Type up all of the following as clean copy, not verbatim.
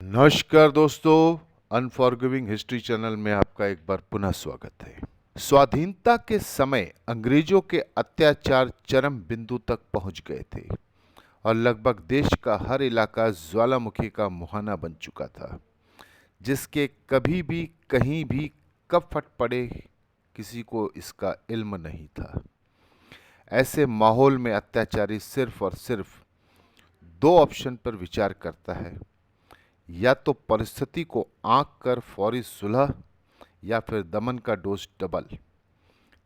नमस्कार दोस्तों, unforgiving history channel में आपका एक बार पुनः स्वागत है। स्वाधीनता के समय अंग्रेजों के अत्याचार चरम बिंदु तक पहुंच गए थे और लगभग देश का हर इलाका ज्वालामुखी का मुहाना बन चुका था, जिसके कभी भी कहीं भी कब फट पड़े किसी को इसका इल्म नहीं था। ऐसे माहौल में अत्याचारी सिर्फ और सिर्फ दो ऑप्शन पर विचार करता है, या तो परिस्थिति को आंक कर फौरी सुलह, या फिर दमन का डोज डबल।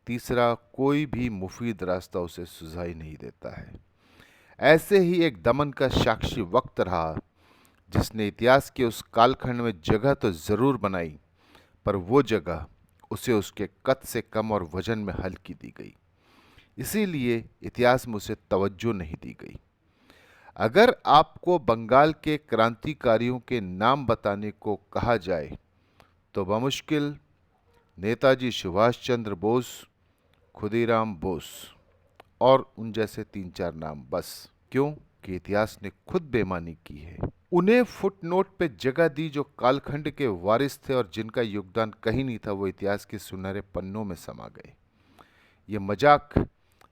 तीसरा कोई भी मुफीद रास्ता उसे सुझाई नहीं देता है। ऐसे ही एक दमन का साक्षी वक्त रहा, जिसने इतिहास के उस कालखंड में जगह तो जरूर बनाई, पर वो जगह उसे उसके कद से कम और वजन में हल्की दी गई। इसीलिए इतिहास में उसे तवज्जो नहीं दी गई। अगर आपको बंगाल के क्रांतिकारियों के नाम बताने को कहा जाए तो बमुश्किल नेताजी सुभाष चंद्र बोस, खुदीराम बोस और उन जैसे तीन चार नाम बस। क्यों कि इतिहास ने खुद बेईमानी की है। उन्हें फुटनोट पे जगह दी जो कालखंड के वारिस थे और जिनका योगदान कहीं नहीं था, वो इतिहास के सुनहरे पन्नों में समा गए। ये मजाक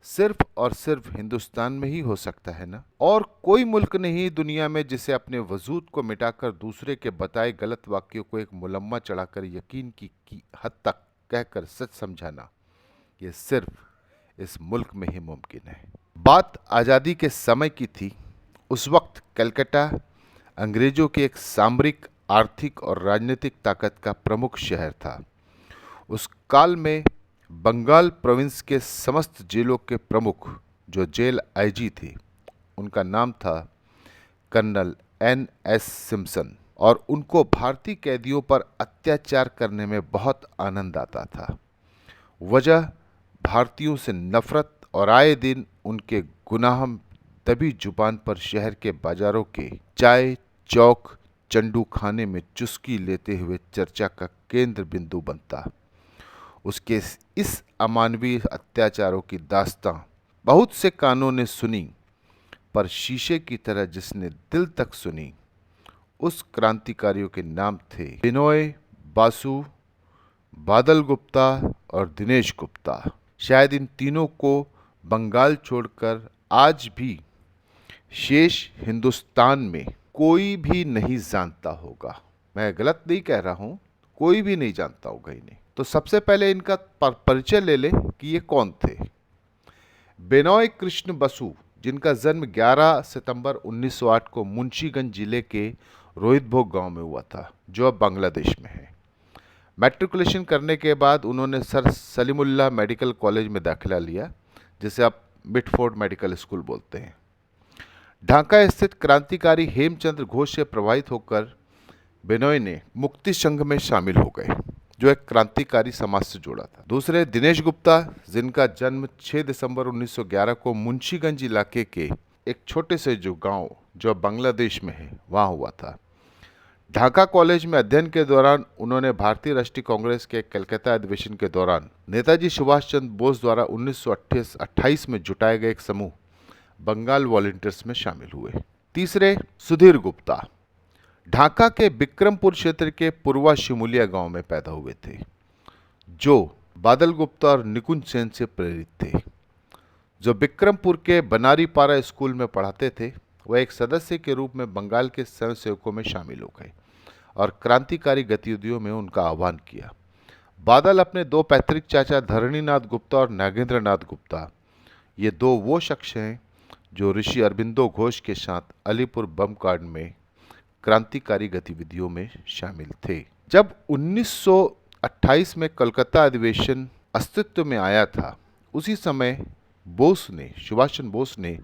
सिर्फ और सिर्फ हिंदुस्तान में ही हो सकता है ना। और कोई मुल्क नहीं दुनिया में जिसे अपने वजूद को मिटाकर दूसरे के बताए गलत वाक्यों को एक मुलम्मा चढ़ाकर यकीन की हद तक कहकर सच समझाना, ये सिर्फ इस मुल्क में ही मुमकिन है। बात आज़ादी के समय की थी। उस वक्त कलकत्ता अंग्रेजों की एक सामरिक, आर्थिक और राजनीतिक ताकत का प्रमुख शहर था। उस काल में बंगाल प्रोविंस के समस्त जेलों के प्रमुख, जो जेल आईजी थे, उनका नाम था कर्नल एन.एस. सिम्पसन, और उनको भारतीय कैदियों पर अत्याचार करने में बहुत आनंद आता था। वजह भारतीयों से नफरत और आए दिन उनके गुनाह दबी जुबान पर शहर के बाजारों के चाय चौक चंडू खाने में चुस्की लेते हुए चर्चा का केंद्र बिंदु बनता। उसके इस अमानवीय अत्याचारों की दास्तां बहुत से कानों ने सुनी, पर शीशे की तरह जिसने दिल तक सुनी, उस क्रांतिकारियों के नाम थे बिनोय बासु, बादल गुप्ता और दिनेश गुप्ता। शायद इन तीनों को बंगाल छोड़कर आज भी शेष हिंदुस्तान में कोई भी नहीं जानता होगा। मैं गलत नहीं कह रहा हूं, कोई भी नहीं जानता होगा इन्हें। तो सबसे पहले इनका परिचय ले ले कि ये कौन थे। बिनोय कृष्ण बसु, जिनका जन्म 11 सितंबर 1908 को मुंशीगंज जिले के रोहितभोग गांव में हुआ था, जो अब बांग्लादेश में है। मैट्रिकुलेशन करने के बाद उन्होंने सर सलीमुल्लाह मेडिकल कॉलेज में दाखिला लिया, जिसे आप मिडफोर्ड मेडिकल स्कूल बोलते हैं। ढाका स्थित क्रांतिकारी हेमचंद्र घोष से प्रभावित होकर बिनोय ने मुक्ति संघ में शामिल हो गए, जो एक क्रांतिकारी समाज से जुड़ा था। दूसरे दिनेश गुप्ता, जिनका जन्म 6 दिसंबर 1911 को मुंशीगंज इलाके के एक छोटे से जो गांव जो बांग्लादेश में है वहां हुआ था। ढाका कॉलेज में अध्ययन के दौरान उन्होंने भारतीय राष्ट्रीय कांग्रेस के कलकत्ता अधिवेशन के दौरान नेताजी सुभाष चंद्र बोस द्वारा 1928 में जुटाए गए एक समूह बंगाल वॉलंटियर्स में शामिल हुए। तीसरे सुधीर गुप्ता ढाका के बिक्रमपुर क्षेत्र के पूर्वा शिमुलिया गांव में पैदा हुए थे, जो बादल गुप्ता और निकुंज सेन से प्रेरित थे। जो बिक्रमपुर के बनारीपारा स्कूल में पढ़ाते थे, वह एक सदस्य के रूप में बंगाल के स्वयंसेवकों में शामिल हो गए और क्रांतिकारी गतिविधियों में उनका आह्वान किया। बादल अपने दो पैतृक चाचा धरणीनाथ गुप्ता और नागेंद्र नाथ गुप्ता, ये दो वो शख्स हैं जो ऋषि अरबिंदो घोष के साथ अलीपुर बम कांड में क्रांतिकारी गतिविधियों में शामिल थे। जब 1928 में कलकत्ता अधिवेशन अस्तित्व में आया था, उसी समय सुभाष चंद्र बोस ने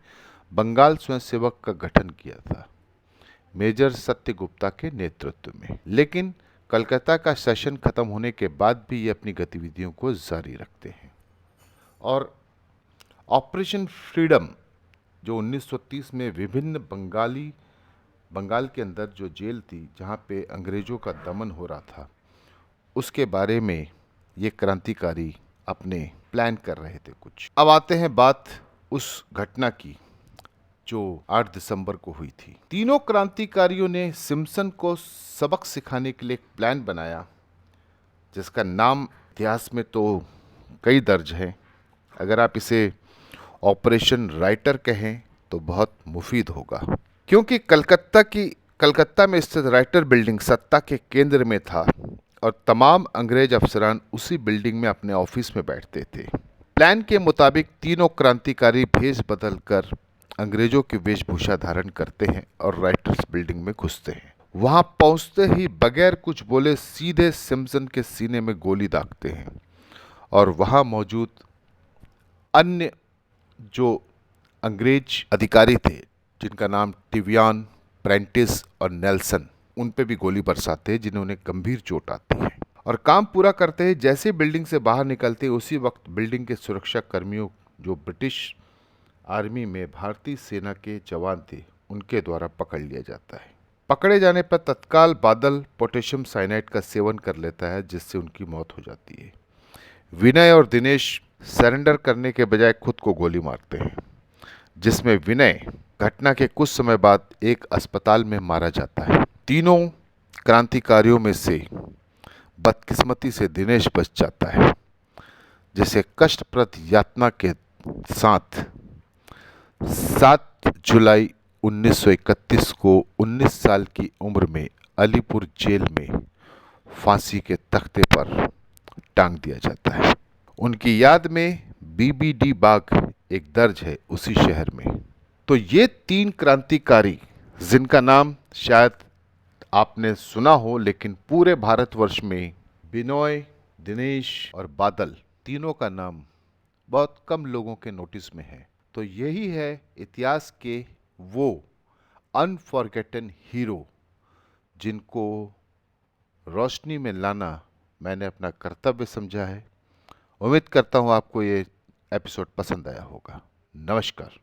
बंगाल स्वयंसेवक का गठन किया था, मेजर सत्य गुप्ता के नेतृत्व में। लेकिन कलकत्ता का सेशन खत्म होने के बाद भी ये अपनी गतिविधियों को जारी रखते हैं। और ऑपरेशन फ्रीडम, जो 1930 में विभिन्न बंगाल के अंदर जो जेल थी जहाँ पे अंग्रेज़ों का दमन हो रहा था, उसके बारे में ये क्रांतिकारी अपने प्लान कर रहे थे कुछ। अब आते हैं बात उस घटना की जो 8 दिसंबर को हुई थी। तीनों क्रांतिकारियों ने सिम्पसन को सबक सिखाने के लिए एक प्लान बनाया, जिसका नाम इतिहास में तो कई दर्ज है। अगर आप इसे ऑपरेशन राइटर कहें तो बहुत मुफीद होगा, क्योंकि कलकत्ता में स्थित राइटर बिल्डिंग सत्ता के केंद्र में था और तमाम अंग्रेज अफसरान उसी बिल्डिंग में अपने ऑफिस में बैठते थे। प्लान के मुताबिक तीनों क्रांतिकारी भेष बदल कर अंग्रेजों की वेशभूषा धारण करते हैं और राइटर्स बिल्डिंग में घुसते हैं। वहां पहुंचते ही बगैर कुछ बोले सीधे सिम्पसन के सीने में गोली दागते हैं और वहां मौजूद अन्य जो अंग्रेज अधिकारी थे, जिनका नाम टिवियन, प्रेंटिस और नेल्सन, उन पे भी गोली बरसाते हैं, जिन्हें उन्हें गंभीर चोट आती है। और काम पूरा करते हैं, जैसे बिल्डिंग से बाहर निकलते उसी वक्त बिल्डिंग के सुरक्षा कर्मियों, जो ब्रिटिश आर्मी में भारतीय सेना के जवान थे, उनके द्वारा पकड़ लिया जाता है। पकड़े जाने पर तत्काल बादल पोटेशियम साइनाइड का सेवन कर लेता है, जिससे उनकी मौत हो जाती है। विनय और दिनेश सरेंडर करने के बजाय खुद को गोली मारते हैं, जिसमें विनय घटना के कुछ समय बाद एक अस्पताल में मारा जाता है। तीनों क्रांतिकारियों में से बदकिस्मती से दिनेश बच जाता है, जिसे कष्टप्रद यातना के साथ 7 जुलाई 1931 को 19 साल की उम्र में अलीपुर जेल में फांसी के तख्ते पर टांग दिया जाता है। उनकी याद में बीबीडी बाग एक दर्ज है उसी शहर में। तो ये 3 क्रांतिकारी, जिनका नाम शायद आपने सुना हो, लेकिन पूरे भारतवर्ष में बिनोय, दिनेश और बादल, तीनों का नाम बहुत कम लोगों के नोटिस में है। तो यही है इतिहास के वो अनफॉरगेटन हीरो, जिनको रोशनी में लाना मैंने अपना कर्तव्य समझा है। उम्मीद करता हूँ आपको ये एपिसोड पसंद आया होगा। नमस्कार।